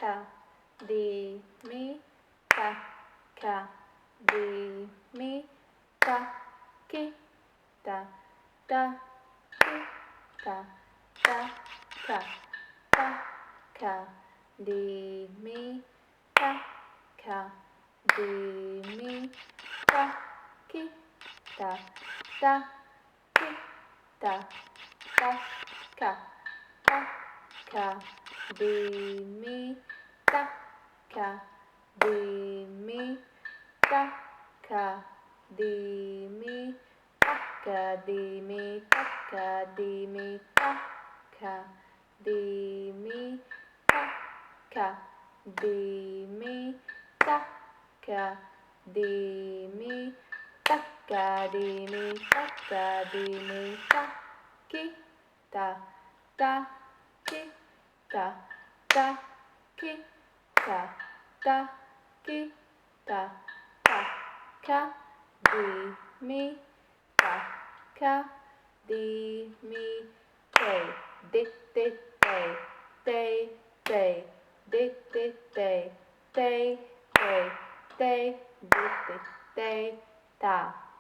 ka, di, mi, ka, di, mi, ka, ki, da, ki, da, ka, di, mi, ka, di, mi, ka, ki, da, ki, da, ka, di, mi, ka, di, mi, ka, di, mi, ka, di, mi, ka, di, mi, ka, di, mi, ka, di, mi, ka, di, mi, ka, di, mi, ka, di, mi, ki, da, ki, da, ki, da, ki, da, ka, di, mi, ka, di, mi, day, day, day, day, day, day, day, day, day, day, day, day, day, da.